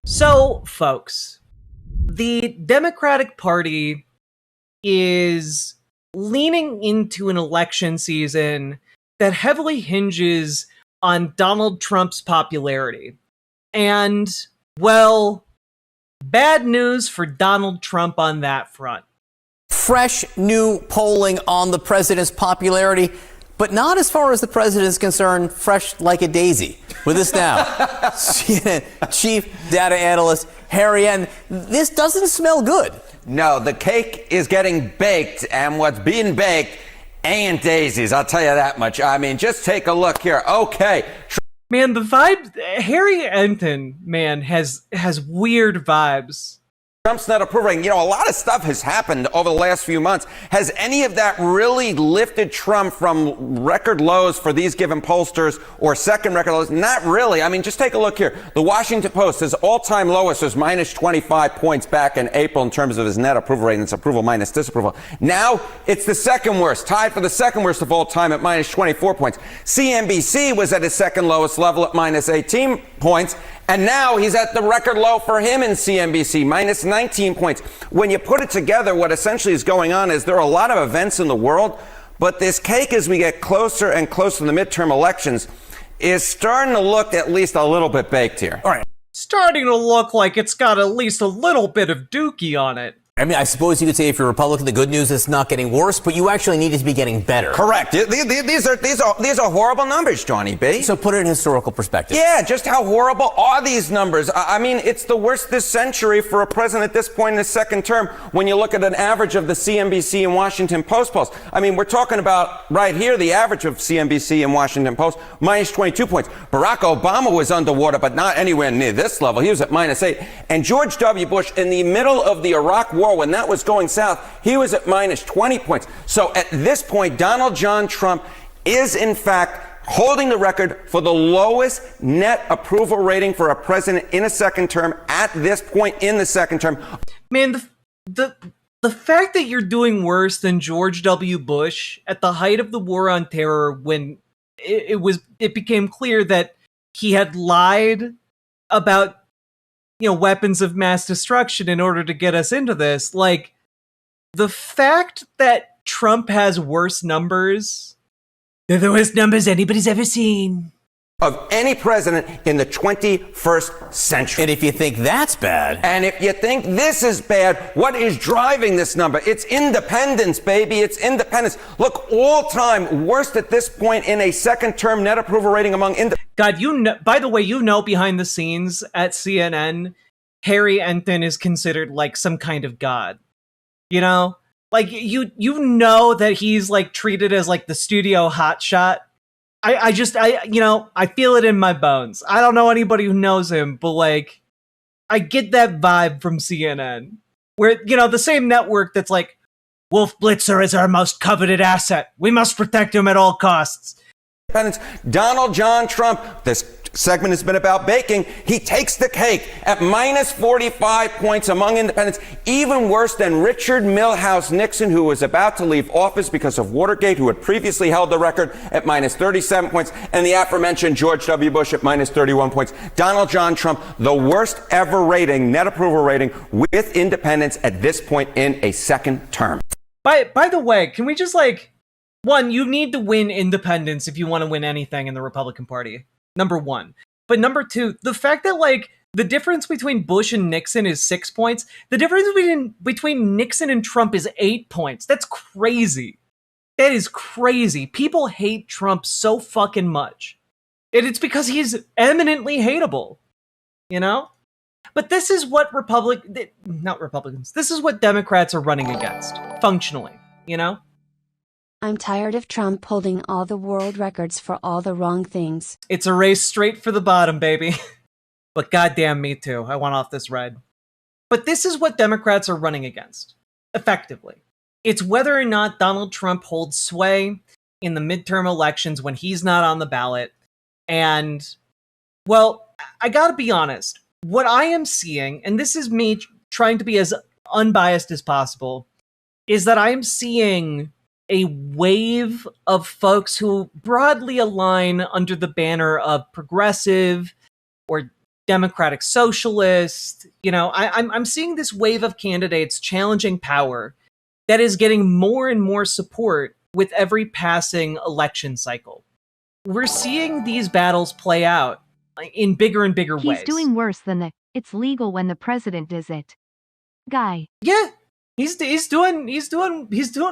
So, folks, the Democratic Party is leaning into an election season that heavily hinges on Donald Trump's popularity. And, well, bad news for Donald Trump on that front. Fresh new polling on the president's popularity, but not as far as the president is concerned, fresh like a daisy. With us now, CNN chief data analyst Harry N. This doesn't smell good. No, the cake is getting baked, and what's being baked ain't daisies, I'll tell you that much. I mean, just take a look here. Okay. Man, the vibe, Harry Enton, man, has weird vibes. Trump's not approving. You know, a lot of stuff has happened over the last few months. Has any of that really lifted Trump from record lows for these given pollsters or second record lows? Not really. I mean, just take a look here. The Washington Post, his all-time lowest was minus 25 points back in April in terms of his net approval rating. It's approval minus disapproval. Now it's the second worst, tied for the second worst of all time at minus 24 points. CNBC was at his second lowest level at minus 18 points. And now he's at the record low for him in CNBC, minus 19 points. When you put it together, what essentially is going on is there are a lot of events in the world, but this cake, as we get closer and closer to the midterm elections, is starting to look at least a little bit baked here. All right. Starting to look like it's got at least a little bit of dookie on it. I mean, I suppose you could say if you're a Republican, the good news is it's not getting worse, but you actually need it to be getting better. Correct. These are horrible numbers, Johnny B. So put it in historical perspective. Yeah, just how horrible are these numbers? I mean, it's the worst this century for a president at this point in his second term when you look at an average of the CNBC and Washington Post polls. I mean, we're talking about right here, the average of CNBC and Washington Post, minus 22 points. Barack Obama was underwater, but not anywhere near this level. He was at minus 8. And George W. Bush, in the middle of the Iraq War, when that was going south, he was at minus 20 points. So at this point, Donald John Trump is, in fact, holding the record for the lowest net approval rating for a president in a second term at this point in the second term. Man, the fact that you're doing worse than George W. Bush at the height of the war on terror, when it became clear that he had lied about weapons of mass destruction in order to get us into this. Like, the fact that Trump has worse numbers, they're the worst numbers anybody's ever seen. Of any president in the 21st century. And if you think that's bad. And if you think this is bad, what is driving this number? It's independence, baby. It's independence. Look, all time worst at this point in a second term net approval rating among God, by the way, behind the scenes at CNN, Harry Enton is considered like some kind of god. You know? Like, you know that he's like treated as like the studio hotshot. I feel it in my bones. I don't know anybody who knows him, but like, I get that vibe from CNN. Where, the same network that's like, Wolf Blitzer is our most coveted asset. We must protect him at all costs. Donald John Trump, this segment has been about baking. He takes the cake at minus 45 points among independents, even worse than Richard Milhouse Nixon, who was about to leave office because of Watergate, who had previously held the record at minus 37 points, and the aforementioned George W. Bush at minus 31 points. Donald John Trump, the worst ever rating, net approval rating, with independents at this point in a second term. By the way, can we just one, you need to win independents if you want to win anything in the Republican Party. Number one. But number two, the fact that the difference between Bush and Nixon is 6 points, the difference between Nixon and Trump is 8 points. That's crazy. That is crazy. People hate Trump so fucking much. And it's because he's eminently hateable. But this is what this is what Democrats are running against, functionally, I'm tired of Trump holding all the world records for all the wrong things. It's a race straight for the bottom, baby. But goddamn, me too. I want off this ride. But this is what Democrats are running against, effectively. It's whether or not Donald Trump holds sway in the midterm elections when he's not on the ballot. And, well, I gotta be honest. What I am seeing, and this is me trying to be as unbiased as possible, is that I am seeing a wave of folks who broadly align under the banner of progressive or democratic socialist. I'm seeing this wave of candidates challenging power that is getting more and more support with every passing election cycle. We're seeing these battles play out in bigger and bigger ways. He's doing worse than the "it's legal when the president does it" guy. Yeah, he's doing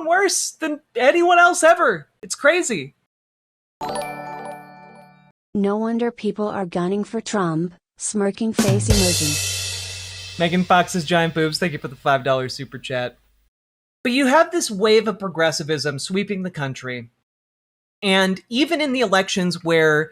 worse than anyone else ever. It's crazy. No wonder people are gunning for Trump. Smirking face emoji. Megan Fox's giant boobs, thank you for the $5 super chat. But you have this wave of progressivism sweeping the country. And even in the elections where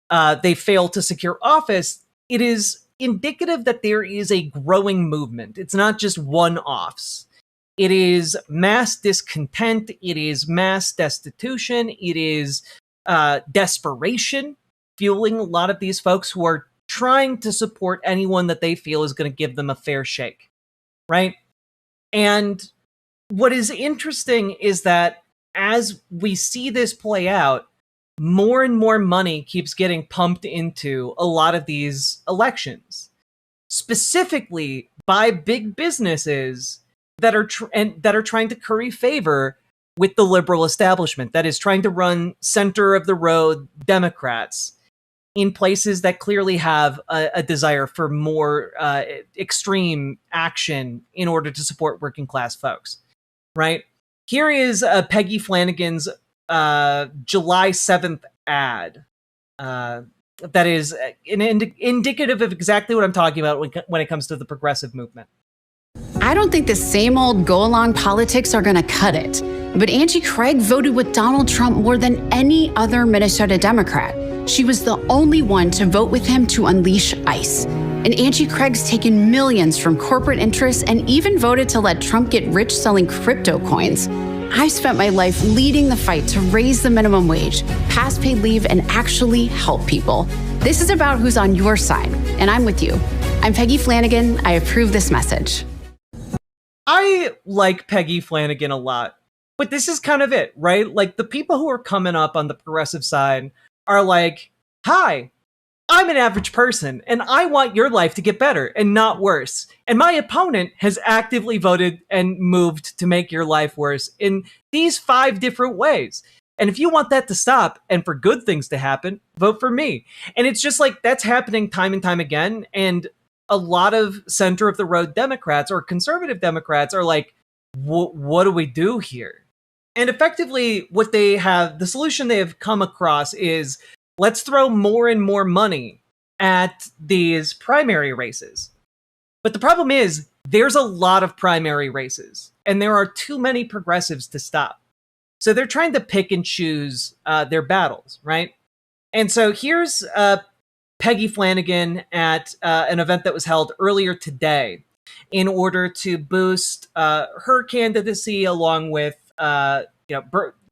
they fail to secure office, it is indicative that there is a growing movement. It's not just one-offs. It is mass discontent. It is mass destitution. It is desperation fueling a lot of these folks who are trying to support anyone that they feel is going to give them a fair shake, right? And what is interesting is that as we see this play out, more and more money keeps getting pumped into a lot of these elections, specifically by big businesses that are trying to curry favor with the liberal establishment, that is trying to run center of the road Democrats in places that clearly have a desire for more extreme action in order to support working class folks, right? Here is Peggy Flanagan's July 7th ad that is indicative of exactly what I'm talking about when it comes to the progressive movement. I don't think the same old go-along politics are going to cut it. But Angie Craig voted with Donald Trump more than any other Minnesota Democrat. She was the only one to vote with him to unleash ICE. And Angie Craig's taken millions from corporate interests and even voted to let Trump get rich selling crypto coins. I've spent my life leading the fight to raise the minimum wage, pass paid leave, and actually help people. This is about who's on your side, and I'm with you. I'm Peggy Flanagan. I approve this message. I like Peggy Flanagan a lot, but this is kind of it, right? Like, the people who are coming up on the progressive side are like, hi, I'm an average person, and I want your life to get better and not worse. And my opponent has actively voted and moved to make your life worse in these 5 different ways. And if you want that to stop and for good things to happen, vote for me. And it's just like, that's happening time and time again. And a lot of center of the road Democrats or conservative Democrats are like, what do we do here? And effectively, the solution they have come across is, let's throw more and more money at these primary races. But the problem is, there's a lot of primary races, and there are too many progressives to stop. So they're trying to pick and choose their battles, right? And so here's Peggy Flanagan at an event that was held earlier today in order to boost her candidacy, along with,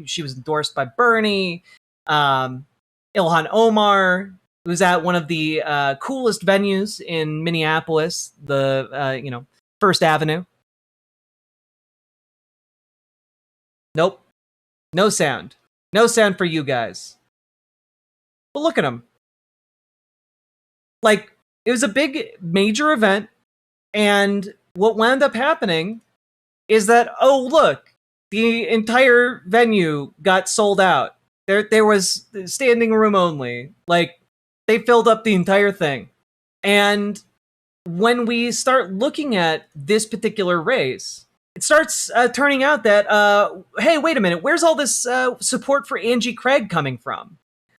she was endorsed by Bernie, Ilhan Omar, who's at one of the coolest venues in Minneapolis, the First Avenue. Nope. No sound. No sound for you guys. But look at them. Like, it was a big, major event, and what wound up happening is that, oh, look, the entire venue got sold out. There was standing room only. Like, they filled up the entire thing. And when we start looking at this particular race, it starts turning out that, hey, wait a minute, where's all this support for Angie Craig coming from?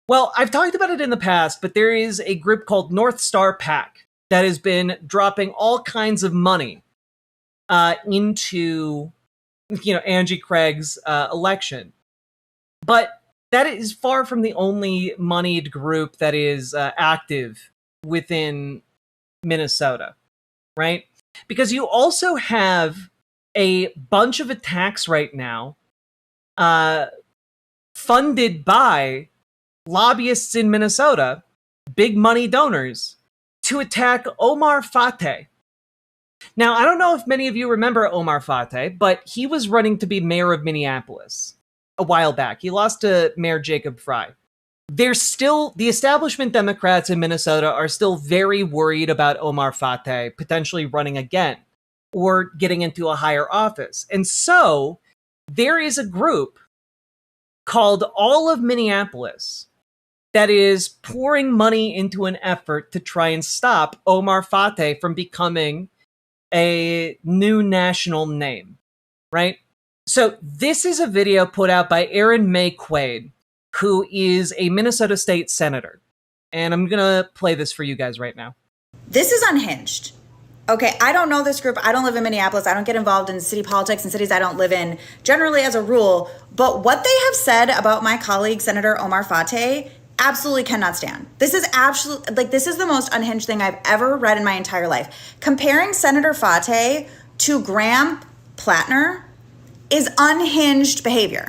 Well, I've talked about it in the past, but there is a group called North Star PAC that has been dropping all kinds of money into, Angie Craig's election. But that is far from the only moneyed group that is active within Minnesota, right? Because you also have a bunch of attacks right now funded by lobbyists in Minnesota, big money donors, to attack Omar Fateh. Now, I don't know if many of you remember Omar Fateh, but he was running to be mayor of Minneapolis a while back. He lost to Mayor Jacob Frey. the establishment Democrats in Minnesota are still very worried about Omar Fateh potentially running again or getting into a higher office. And so there is a group called All of Minneapolis that is pouring money into an effort to try and stop Omar Fateh from becoming a new national name, right? So this is a video put out by Erin May Quaid, who is a Minnesota state senator. And I'm going to play this for you guys right now. This is unhinged. Okay, I don't know this group. I don't live in Minneapolis. I don't get involved in city politics in cities I don't live in, generally as a rule. But what they have said about my colleague, Senator Omar Fateh, absolutely cannot stand. This is this is the most unhinged thing I've ever read in my entire life. Comparing Senator Fateh to Graham Plattner is unhinged behavior.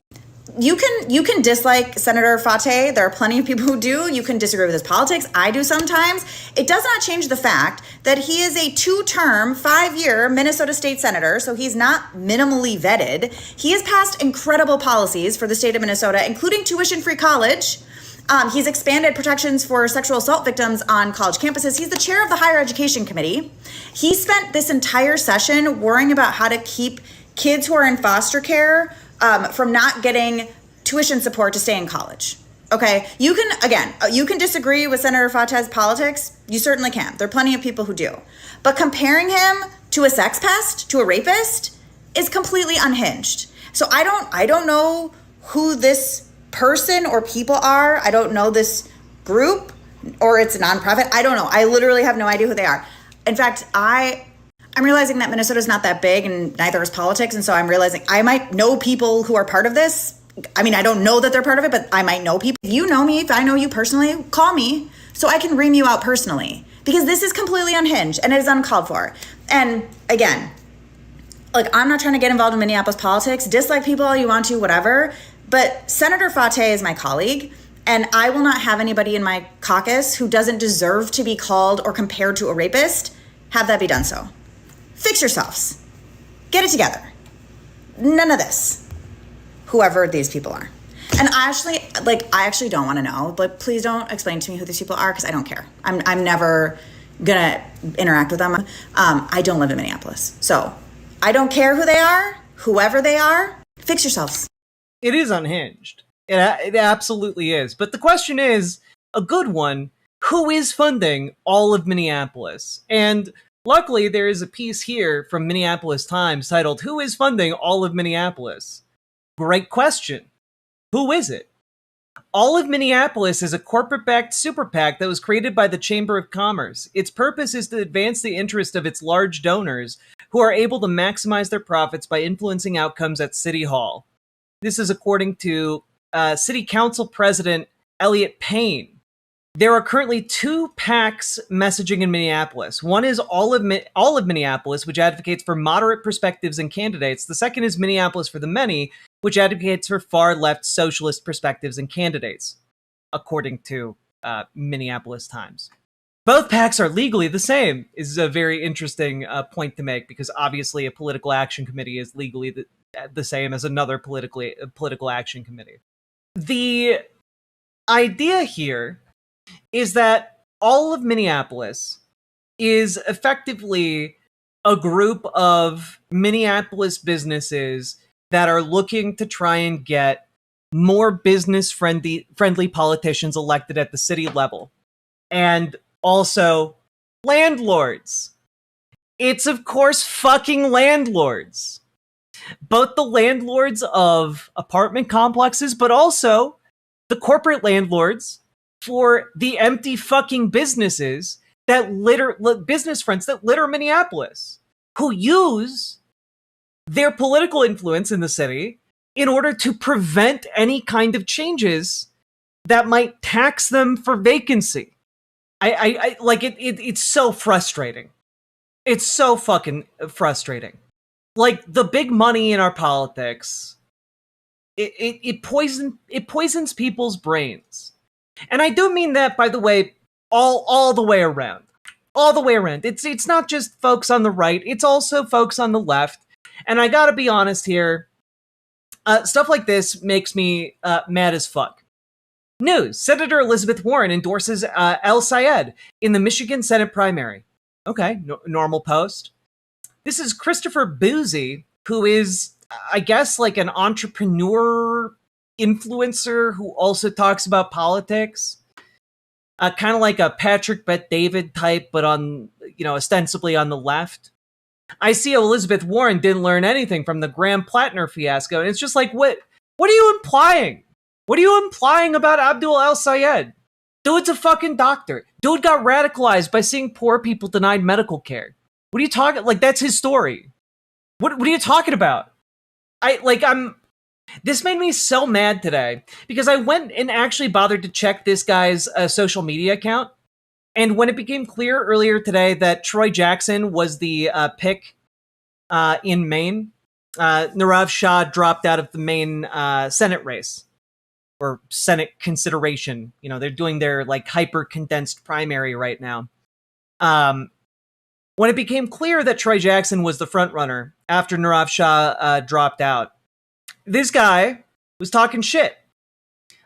You can dislike Senator Fateh. There are plenty of people who do. You can disagree with his politics. I do sometimes. It does not change the fact that he is a 2-term, 5-year Minnesota state senator, so he's not minimally vetted. He has passed incredible policies for the state of Minnesota, including tuition-free college. He's expanded protections for sexual assault victims on college campuses. He's the chair of the Higher Education Committee. He spent this entire session worrying about how to keep kids who are in foster care from not getting tuition support to stay in college. Okay, you can disagree with Senator Fateh's politics. You certainly can. There are plenty of people who do. But comparing him to a sex pest, to a rapist, is completely unhinged. So I don't know who this person or people are. I don't know this group, or it's a nonprofit. I don't know. I literally have no idea who they are. In fact, I'm realizing that Minnesota's not that big and neither is politics. And so I'm realizing I might know people who are part of this. I mean, I don't know that they're part of it, but I might know people. If you know me, if I know you personally, call me so I can ream you out personally, because this is completely unhinged and it is uncalled for. And again, I'm not trying to get involved in Minneapolis politics. Dislike people all you want to, whatever. But Senator Fateh is my colleague, and I will not have anybody in my caucus who doesn't deserve to be called or compared to a rapist have that be done so. Fix yourselves. Get it together. None of this. Whoever these people are. And I actually don't want to know, but please don't explain to me who these people are, because I don't care. I'm never gonna interact with them. I don't live in Minneapolis. So I don't care who they are, whoever they are, fix yourselves. It is unhinged. It absolutely is. But the question is, a good one, who is funding all of Minneapolis? And luckily, there is a piece here from Minneapolis Times titled, "Who is funding all of Minneapolis?" Great question. Who is it? All of Minneapolis is a corporate-backed super PAC that was created by the Chamber of Commerce. Its purpose is to advance the interest of its large donors, who are able to maximize their profits by influencing outcomes at City Hall. This is according to City Council President Elliot Payne. There are currently 2 PACs messaging in Minneapolis. One is all of Minneapolis, which advocates for moderate perspectives and candidates. The second is Minneapolis for the Many, which advocates for far-left socialist perspectives and candidates, according to Minneapolis Times. Both PACs are legally the same, is a very interesting point to make, because obviously a political action committee is legally the same as another political action committee. The idea here is that all of Minneapolis is effectively a group of Minneapolis businesses that are looking to try and get more business-friendly politicians elected at the city level. And also landlords. It's, of course, fucking landlords. Both the landlords of apartment complexes, but also the corporate landlords for the empty fucking businesses that business fronts that litter Minneapolis, who use their political influence in the city in order to prevent any kind of changes that might tax them for vacancy. It's so frustrating. It's so fucking frustrating. The big money in our politics, it poisons people's brains. And I do mean that, by the way, all the way around. All the way around. It's not just folks on the right, it's also folks on the left. And I gotta be honest here, stuff like this makes me mad as fuck. News. Senator Elizabeth Warren endorses El Sayed in the Michigan Senate primary. Okay, normal post. This is Christopher Boozy, who is, I guess, like an entrepreneur influencer who also talks about politics. Kind of like a Patrick Bet-David type, but on, ostensibly on the left. I see Elizabeth Warren didn't learn anything from the Graham Plattner fiasco, and it's just like, what are you implying? What are you implying about Abdul El Sayed? Dude's a fucking doctor. Dude got radicalized by seeing poor people denied medical care. What are you talking? Like, that's his story. What are you talking about? This made me so mad today because I went and actually bothered to check this guy's social media account. And when it became clear earlier today that Troy Jackson was the pick in Maine, Nirav Shah dropped out of the Maine Senate race or Senate consideration. They're doing their like hyper condensed primary right now. When it became clear that Troy Jackson was the front runner after Nirav Shah dropped out, this guy was talking shit.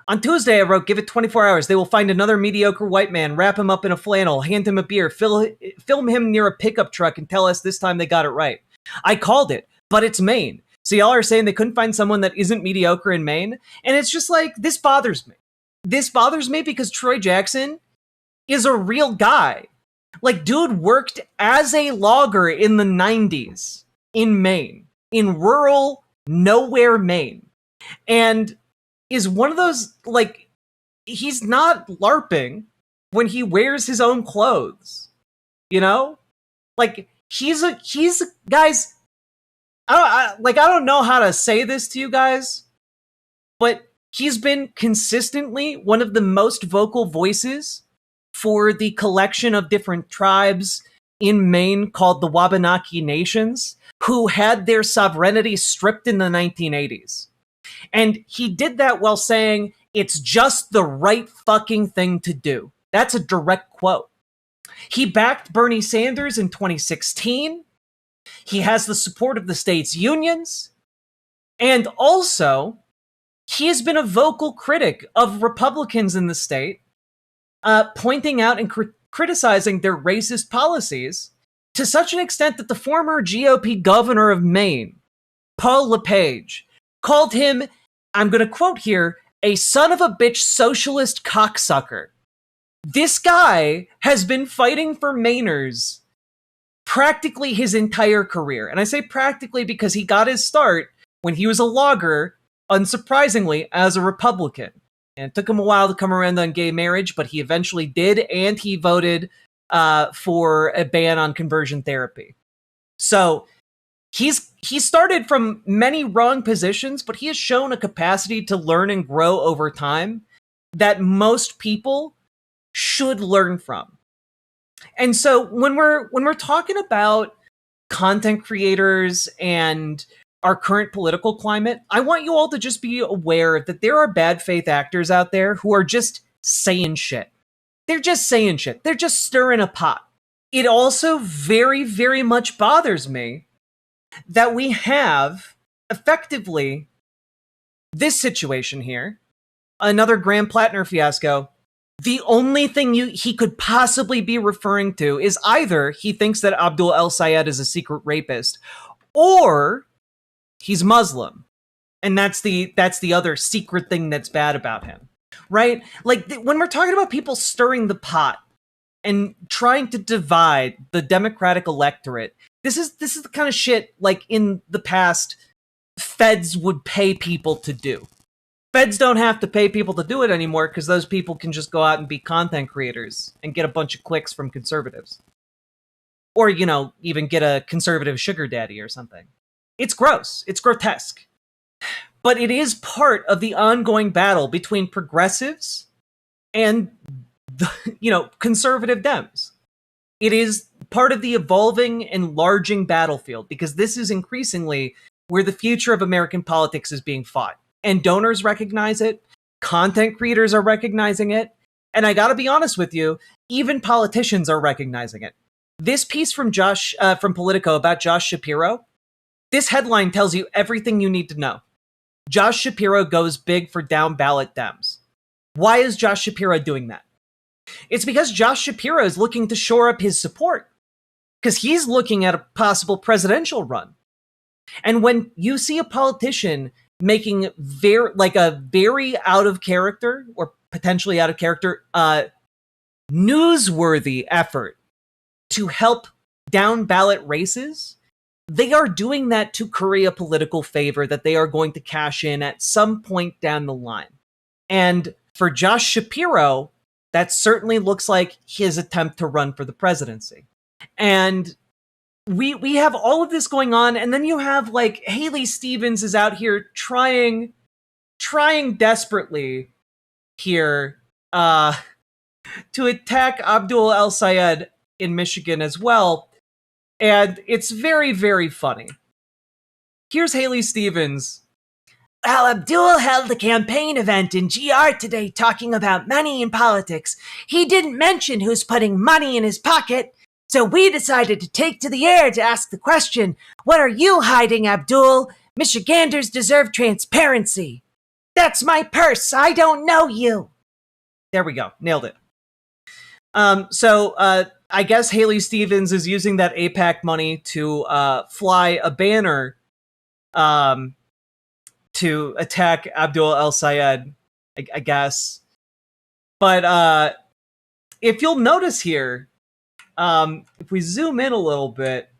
On Tuesday, I wrote, give it 24 hours. They will find another mediocre white man, wrap him up in a flannel, hand him a beer, film him near a pickup truck, and tell us this time they got it right. I called it, but it's Maine. So y'all are saying they couldn't find someone that isn't mediocre in Maine? And it's just like, this bothers me. This bothers me because Troy Jackson is a real guy. Like, dude worked as a logger in the 90s in Maine, in rural nowhere Maine. And is one of those, like, he's not LARPing when he wears his own clothes, Like, he's guys, I don't know how to say this to you guys, but he's been consistently one of the most vocal voices for the collection of different tribes in Maine called the Wabanaki Nations, who had their sovereignty stripped in the 1980s. And he did that while saying, it's just the right fucking thing to do. That's a direct quote. He backed Bernie Sanders in 2016. He has the support of the state's unions. And also, he has been a vocal critic of Republicans in the state, pointing out and criticizing their racist policies to such an extent that the former GOP governor of Maine, Paul LePage, called him, I'm going to quote here, a son of a bitch socialist cocksucker. This guy has been fighting for Mainers practically his entire career. And I say practically because he got his start when he was a logger, unsurprisingly, as a Republican. And it took him a while to come around on gay marriage, but he eventually did, and he voted for a ban on conversion therapy. So he started from many wrong positions, but he has shown a capacity to learn and grow over time that most people should learn from. And so when we're talking about content creators and our current political climate, I want you all to just be aware that there are bad faith actors out there who are just saying shit. They're just saying shit. They're just stirring a pot. It also very, very much bothers me that we have effectively this situation here, another Graham Plattner fiasco. The only thing he could possibly be referring to is either he thinks that Abdul El Sayed is a secret rapist, or he's Muslim. And that's the other secret thing that's bad about him, right? Like, when we're talking about people stirring the pot and trying to divide the Democratic electorate, this is the kind of shit, like, in the past, feds would pay people to do. Feds don't have to pay people to do it anymore because those people can just go out and be content creators and get a bunch of clicks from conservatives. Or, even get a conservative sugar daddy or something. It's gross. It's grotesque. But it is part of the ongoing battle between progressives and, conservative Dems. It is part of the evolving, enlarging battlefield because this is increasingly where the future of American politics is being fought. And donors recognize it. Content creators are recognizing it. And I gotta be honest with you, even politicians are recognizing it. This piece from from Politico about Josh Shapiro, this headline tells you everything you need to know. Josh Shapiro goes big for down ballot Dems. Why is Josh Shapiro doing that? It's because Josh Shapiro is looking to shore up his support, because he's looking at a possible presidential run. And when you see a politician making a very out of character or potentially out of character, newsworthy effort to help down ballot races, they are doing that to curry a political favor that they are going to cash in at some point down the line. And for Josh Shapiro, that certainly looks like his attempt to run for the presidency. And we have all of this going on, and then you have like Haley Stevens is out here trying desperately here to attack Abdul El Sayed in Michigan as well. And it's very, very funny. Here's Haley Stevens. Well, Abdul held a campaign event in GR today talking about money in politics. He didn't mention who's putting money in his pocket. So we decided to take to the air to ask the question, what are you hiding, Abdul? Michiganders deserve transparency. That's my purse. I don't know you. There we go. Nailed it. I guess Haley Stevens is using that AIPAC money to fly a banner to attack Abdul El Sayed, I guess. But if you'll notice here, if we zoom in a little bit,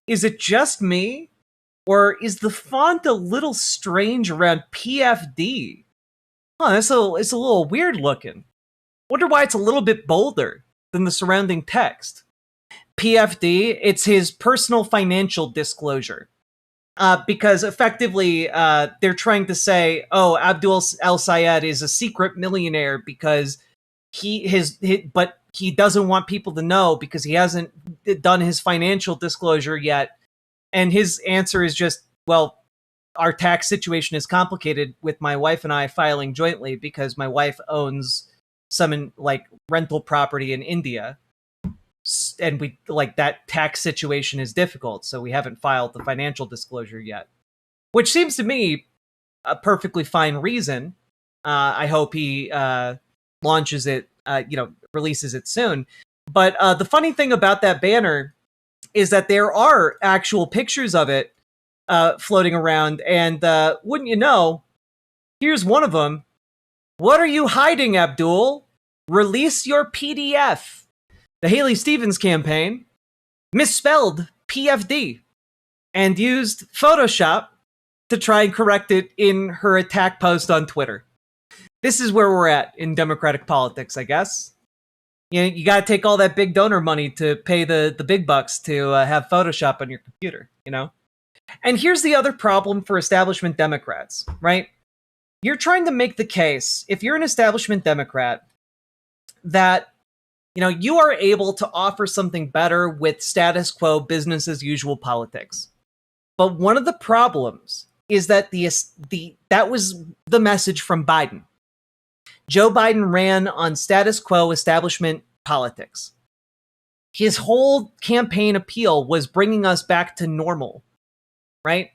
is it just me? Or is the font a little strange around PFD? It's a little weird looking. Wonder why it's a little bit bolder than the surrounding text. PFD, it's his personal financial disclosure. Because effectively, they're trying to say, oh, Abdul El Sayed is a secret millionaire because but he doesn't want people to know because he hasn't done his financial disclosure yet. And his answer is just, well, our tax situation is complicated with my wife and I filing jointly because my wife owns some rental property in India. And we that tax situation is difficult, so we haven't filed the financial disclosure yet, which seems to me a perfectly fine reason. I hope he launches it, releases it soon. But the funny thing about that banner is that there are actual pictures of it floating around, and wouldn't you know, here's one of them. What are you hiding, Abdul? Release your PDF. The Haley Stevens campaign misspelled PFD and used Photoshop to try and correct it in her attack post on Twitter. This is where we're at in Democratic politics, I guess. You got to take all that big donor money to pay the big bucks to have Photoshop on your computer, And here's the other problem for establishment Democrats, right? You're trying to make the case, if you're an establishment Democrat, that you are able to offer something better with status quo, business as usual politics. But one of the problems is that that was the message from Biden. Joe Biden ran on status quo establishment politics. His whole campaign appeal was bringing us back to normal, right?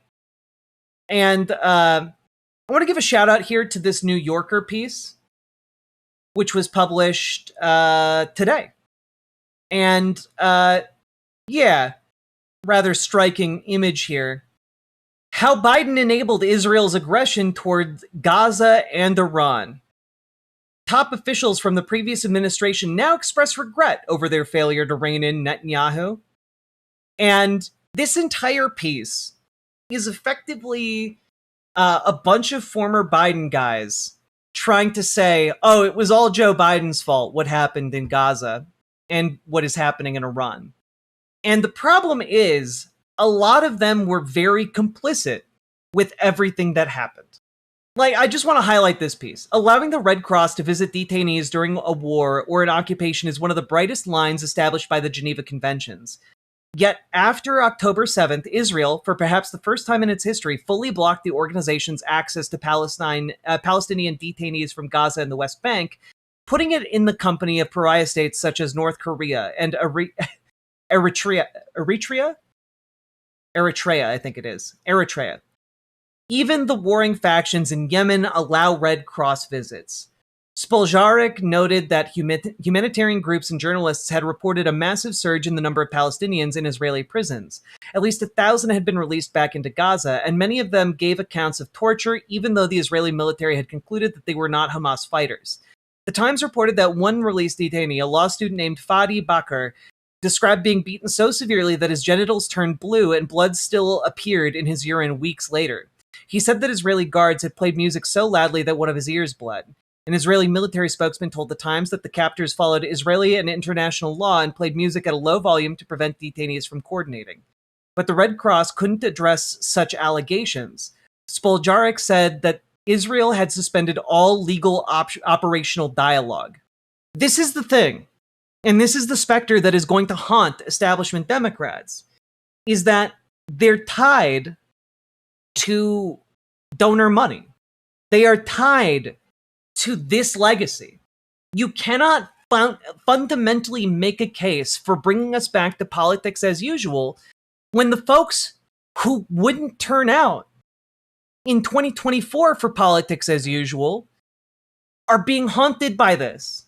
And I want to give a shout out here to this New Yorker piece, which was published today. And rather striking image here. How Biden enabled Israel's aggression toward Gaza and Iran. Top officials from the previous administration now express regret over their failure to rein in Netanyahu. And this entire piece is effectively a bunch of former Biden guys trying to say, oh, it was all Joe Biden's fault what happened in Gaza and what is happening in Iran. And the problem is, a lot of them were very complicit with everything that happened. I just want to highlight this piece. Allowing the Red Cross to visit detainees during a war or an occupation is one of the brightest lines established by the Geneva Conventions. Yet, after October 7th, Israel, for perhaps the first time in its history, fully blocked the organization's access to Palestinian detainees from Gaza and the West Bank, putting it in the company of pariah states such as North Korea and Eritrea, I think it is. Eritrea. Even the warring factions in Yemen allow Red Cross visits. Spoljarek noted that humanitarian groups and journalists had reported a massive surge in the number of Palestinians in Israeli prisons. At least 1,000 had been released back into Gaza, and many of them gave accounts of torture, even though the Israeli military had concluded that they were not Hamas fighters. The Times reported that one released detainee, a law student named Fadi Bakr, described being beaten so severely that his genitals turned blue and blood still appeared in his urine weeks later. He said that Israeli guards had played music so loudly that one of his ears bled. An Israeli military spokesman told the Times that the captors followed Israeli and international law and played music at a low volume to prevent detainees from coordinating. But the Red Cross couldn't address such allegations. Spoljarek said that Israel had suspended all legal operational dialogue. This is the thing, and this is the specter that is going to haunt establishment Democrats, is that they're tied to donor money. They are tied to this legacy. You cannot fundamentally make a case for bringing us back to politics as usual when the folks who wouldn't turn out in 2024 for politics as usual are being haunted by this.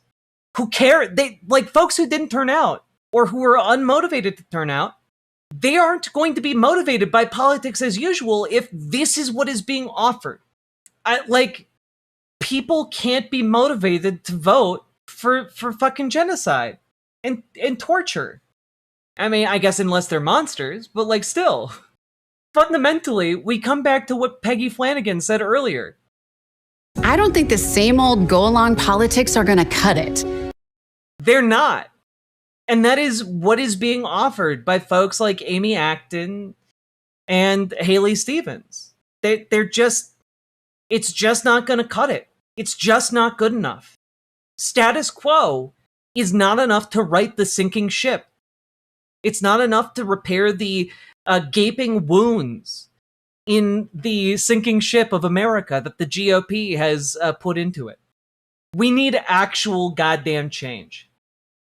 Who care? They, like, folks who didn't turn out or who are unmotivated to turn out, they aren't going to be motivated by politics as usual if this is what is being offered. People can't be motivated to vote for fucking genocide and torture. I mean, I guess unless they're monsters, but like still. Fundamentally, we come back to what Peggy Flanagan said earlier. I don't think the same old go-along politics are going to cut it. They're not. And that is what is being offered by folks like Amy Acton and Haley Stevens. It's just not going to cut it. It's just not good enough. Status quo is not enough to right the sinking ship. It's not enough to repair the gaping wounds in the sinking ship of America that the GOP has put into it. We need actual goddamn change.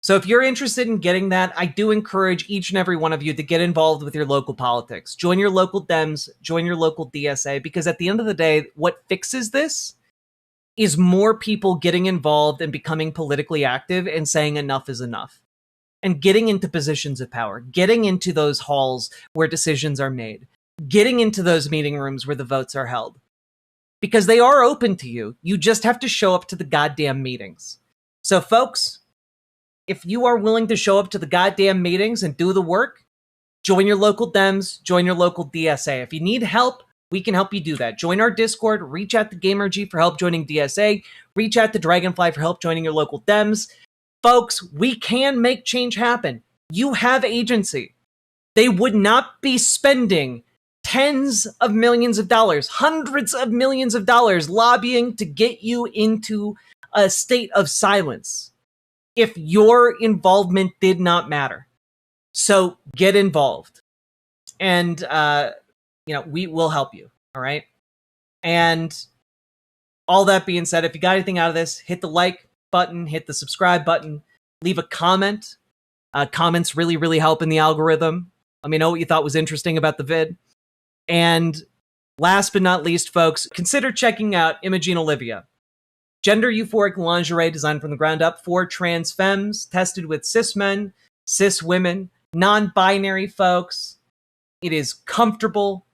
So if you're interested in getting that, I do encourage each and every one of you to get involved with your local politics. Join your local Dems, join your local DSA, because at the end of the day, what fixes this is more people getting involved and becoming politically active and saying enough is enough. And getting into positions of power, getting into those halls where decisions are made, getting into those meeting rooms where the votes are held. Because they are open to you. You just have to show up to the goddamn meetings. So folks, if you are willing to show up to the goddamn meetings and do the work, join your local Dems, join your local DSA. If you need help, we can help you do that. Join our Discord, reach out to GamerG for help joining DSA, reach out to Dragonfly for help joining your local Dems. Folks, we can make change happen. You have agency. They would not be spending tens of millions of dollars, hundreds of millions of dollars lobbying to get you into a state of silence if your involvement did not matter. So get involved. And, we will help you. All right. And all that being said, if you got anything out of this, hit the like button, hit the subscribe button, leave a comment. Comments really, really help in the algorithm. Let me know what you thought was interesting about the vid. And last but not least, folks, consider checking out Imogene Olivia. Gender euphoric lingerie designed from the ground up for trans femmes, tested with cis men, cis women, non-binary folks. It is comfortable,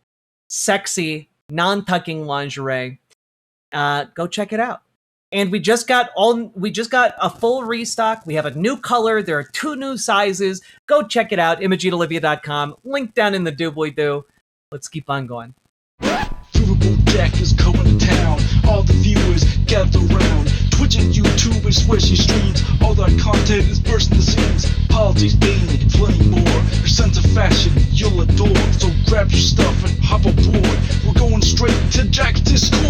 sexy, non-tucking lingerie. Go check it out. And we just got a full restock. We have a new color. There are 2 new sizes. Go check it out. ImogeneOlivia.com. Link down in the doobly-doo. Let's keep on going. Riverboat Jack is coming to town. All the viewers gather round. Twitch and YouTube is where she streams. All that content is bursting the scenes. Politics, gaming, and plenty more. Her sense of fashion you'll adore. So grab your stuff and hop aboard. We're going straight to Jack's Discord.